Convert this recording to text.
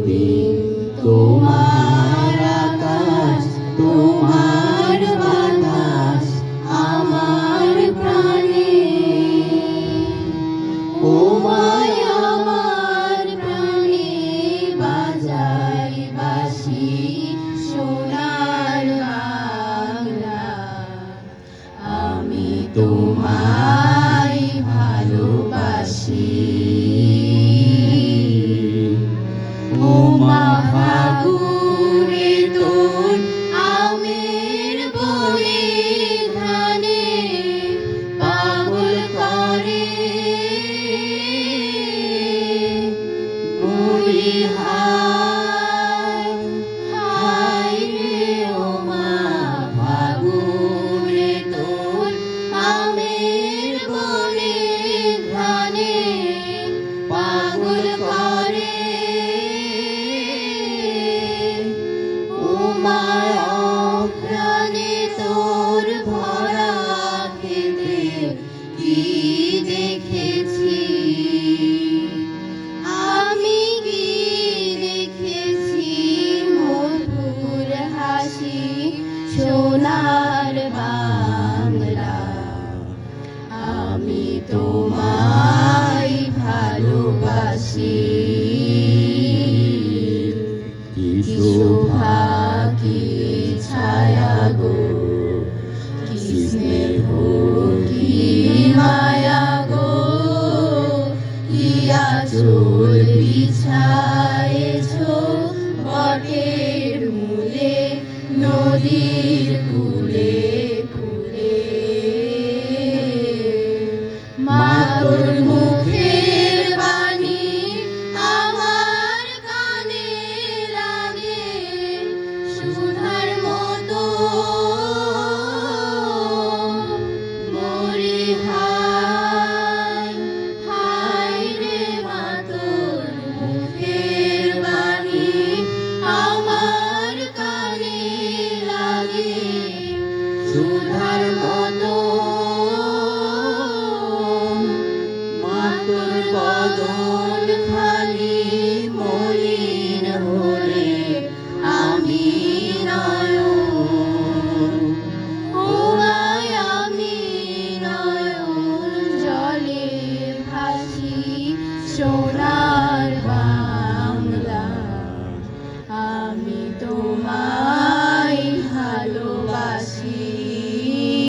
দিন তোমার আকাশ তোমার বাতাস আমার প্রাণে ও মায় আমার প্রাণে বাজাই বাঁশি সোনার বাংলা আমি তোমায় ভালোবাসি ও মা ফাগুনে তোর আমের বনে ঘ্রাণে পাগল করে বুড়ি হায় হায় রে ও মা ফাগুনে তোর আমের বনে ঘ্রাণে পাগল করে ও মা অঘ্রাণে তোর ভরা খেতে কি দেখেছি আমি কি দেখেছি মধুর হাসি সোনার বাংলা আমি তোমায় ভালোবাসি কি শোভা কি ছায়া গো কি স্নেহ কি মায়া গো কি আঁচল বিছায়েছো বটের মূলে নদীর কূলে কূলে মা তোর মুখের বাণী আমার কানে লাগে সুধার মতো মরি হায় হায় রে মা তোর মুখের বাণী আমার কানে লাগে সুধার মতো মা তোর বদন খানি মলিন হলে আমি নয়ন ও মায় আমি নয়ন জলে ভাসি সোনার বাংলা আমি তোমার